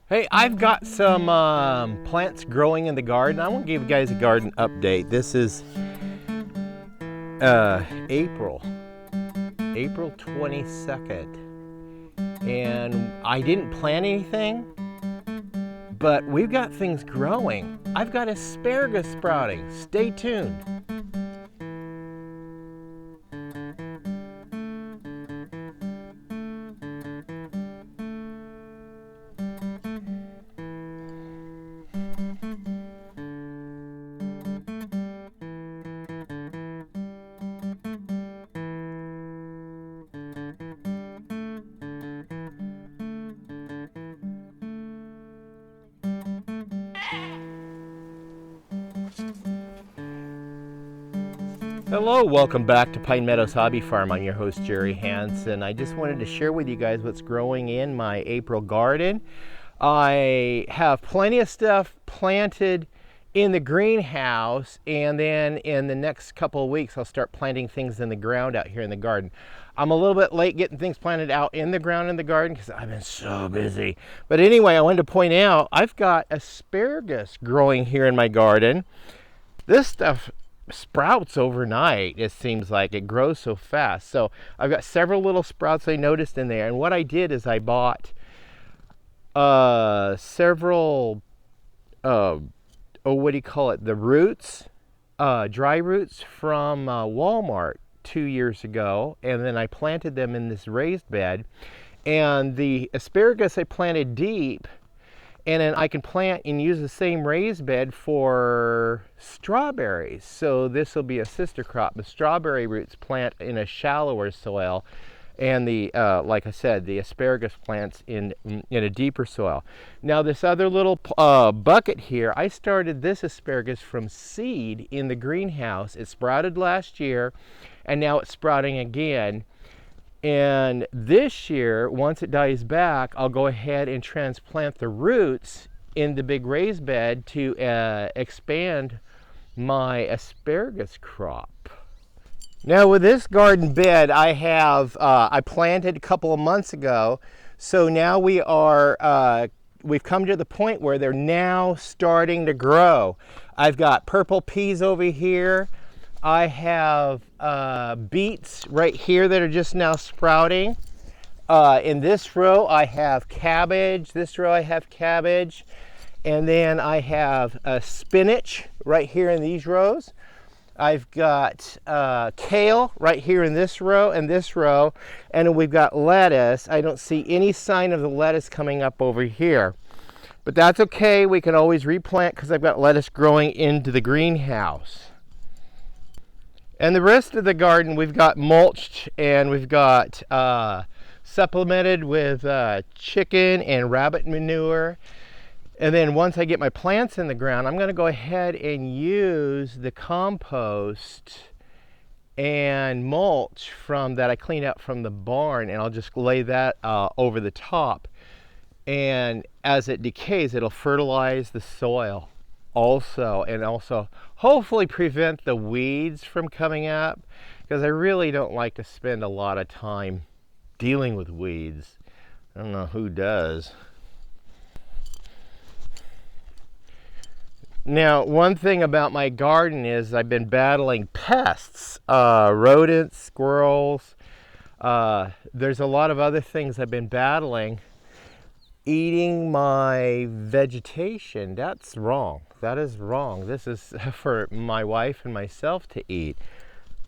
Hey, I've got some plants growing in the garden. I want to give you guys a garden update. This is April 22nd, and I didn't plant anything, but we've got things growing. I've got asparagus sprouting. Stay tuned. Hello, welcome back to Pine Meadows Hobby Farm. I'm your host, Jerry Hansen. I just wanted to share with you guys what's growing in my April garden. I have plenty of stuff planted in the greenhouse, and then in the next couple of weeks I'll start planting things in the ground out here in the garden. I'm a little bit late getting things planted out in the ground in the garden because I've been so busy. But anyway, I wanted to point out I've got asparagus growing here in my garden. This stuff sprouts overnight. It seems like it grows so fast. So I've got several little sprouts I noticed in there, and what I did is I bought several what do you call it, the roots, dry roots from Walmart 2 years ago, and then I planted them in this raised bed. And the asparagus I planted deep, and then I can plant and use the same raised bed for strawberries. So this will be a sister crop. The strawberry roots plant in a shallower soil, and the like I said, the asparagus plants in a deeper soil. Now this other little bucket here, I started this asparagus from seed in the greenhouse. It sprouted last year, and now it's sprouting again. And this year, once it dies back, I'll go ahead and transplant the roots in the big raised bed to expand my asparagus crop. Now with this garden bed I have, I planted a couple of months ago, so now we've come to the point where they're now starting to grow. I've got purple peas over here. I have beets right here that are just now sprouting. In this row I have cabbage. This row I have cabbage. And then I have spinach right here in these rows. I've got kale right here in this row and this row. And we've got lettuce. I don't see any sign of the lettuce coming up over here. But that's okay. We can always replant because I've got lettuce growing into the greenhouse. And the rest of the garden we've got mulched, and we've got supplemented with chicken and rabbit manure. And then once I get my plants in the ground, I'm going to go ahead and use the compost and mulch from that I cleaned out from the barn, and I'll just lay that over the top. And as it decays, it'll fertilize the soil also, and also hopefully prevent the weeds from coming up, because I really don't like to spend a lot of time dealing with weeds. I don't know who does. Now, one thing about my garden is I've been battling pests, rodents, squirrels. There's a lot of other things I've been battling eating my vegetation. That's wrong. That is wrong. This is for my wife and myself to eat.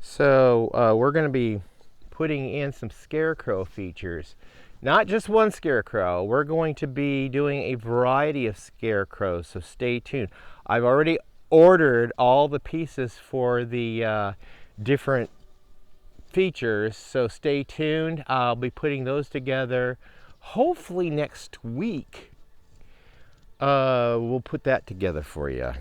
So we're going to be putting in some scarecrow features. Not just one scarecrow. We're going to be doing a variety of scarecrows, so stay tuned. I've already ordered all the pieces for the different features, so stay tuned. I'll be putting those together hopefully next week. We'll put that together for you.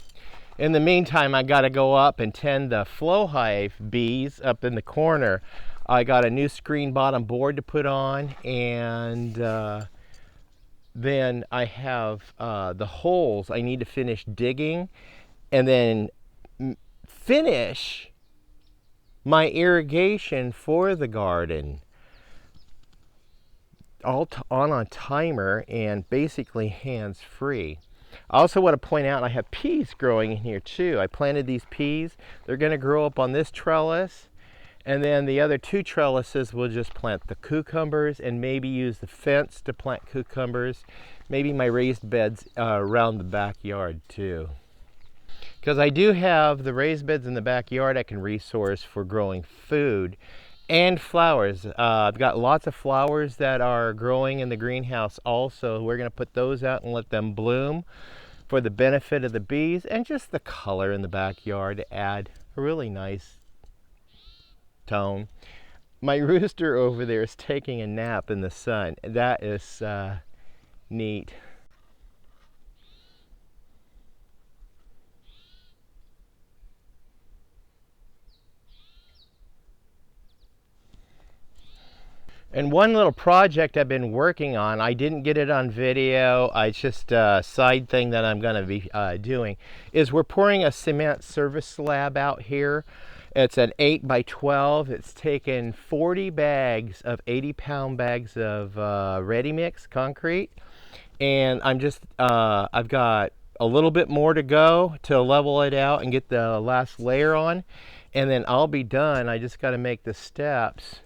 In the meantime, I got to go up and tend the flow hive bees up in the corner. I got a new screen bottom board to put on, and then I have the holes I need to finish digging, and then finish my irrigation for the garden. on a timer and basically hands-free. I also want to point out I have peas growing in here too. I planted these peas. They're going to grow up on this trellis, and then the other 2 trellises we'll just plant the cucumbers and maybe use the fence to plant cucumbers. Maybe my raised beds around the backyard too. Because I do have the raised beds in the backyard I can resource for growing food and flowers. I've got lots of flowers that are growing in the greenhouse also. We're going to put those out and let them bloom for the benefit of the bees, and just the color in the backyard to add a really nice tone. My rooster over there is taking a nap in the sun. That is neat. And one little project I've been working on, I didn't get it on video, it's just a side thing that I'm going to be doing, is we're pouring a cement service slab out here. It's an 8 by 12. It's taken 40 bags of 80-pound bags of ready mix concrete, and I've got a little bit more to go to level it out and get the last layer on, and then I'll be done. I just got to make the steps.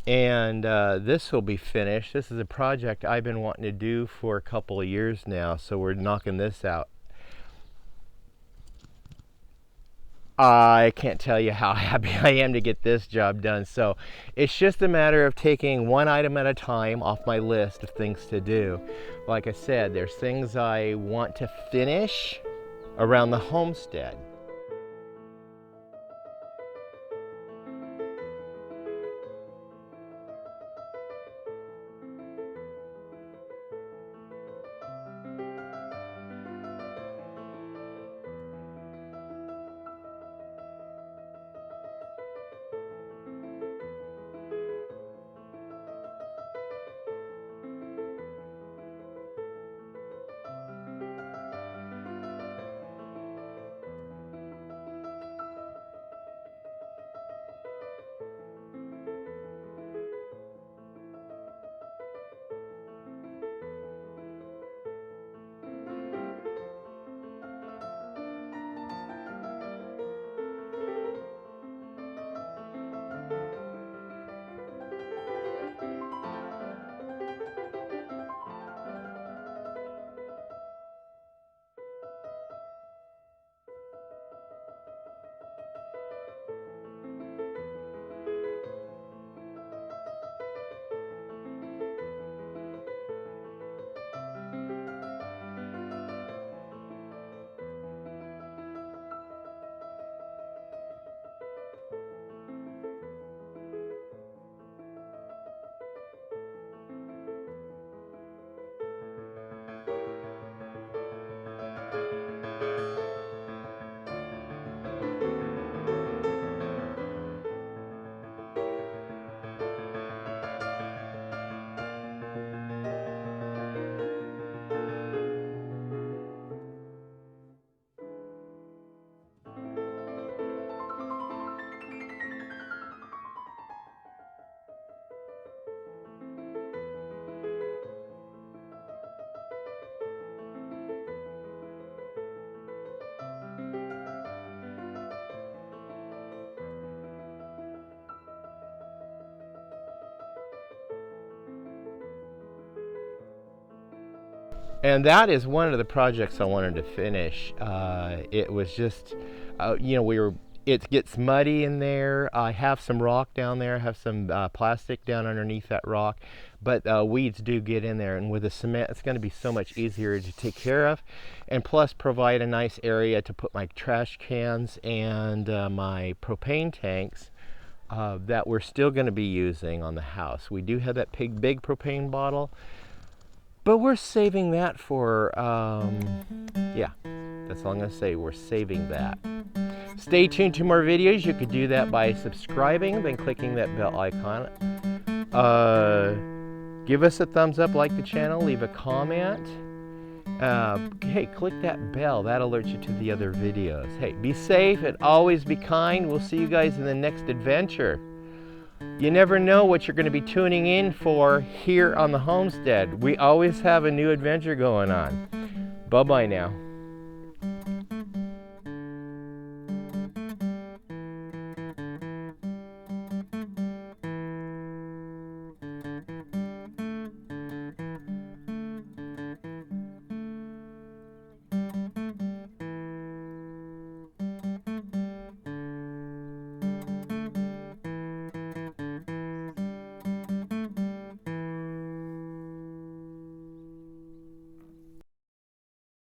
And this will be finished. This is a project I've been wanting to do for a couple of years now, so we're knocking this out. I can't tell you how happy I am to get this job done. So it's just a matter of taking one item at a time off my list of things to do. Like I said, there's things I want to finish around the homestead. And that is one of the projects I wanted to finish. It was just, it gets muddy in there. I have some rock down there. I have some plastic down underneath that rock. But weeds do get in there. And with the cement, it's going to be so much easier to take care of. And plus provide a nice area to put my trash cans and my propane tanks that we're still going to be using on the house. We do have that big propane bottle. But we're saving that for, yeah, that's all I'm going to say. We're saving that. Stay tuned to more videos. You could do that by subscribing, then clicking that bell icon. Give us a thumbs up, like the channel, leave a comment. Hey, click that bell. That alerts you to the other videos. Hey, be safe and always be kind. We'll see you guys in the next adventure. You never know what you're going to be tuning in for here on the homestead. We always have a new adventure going on. Bye-bye now.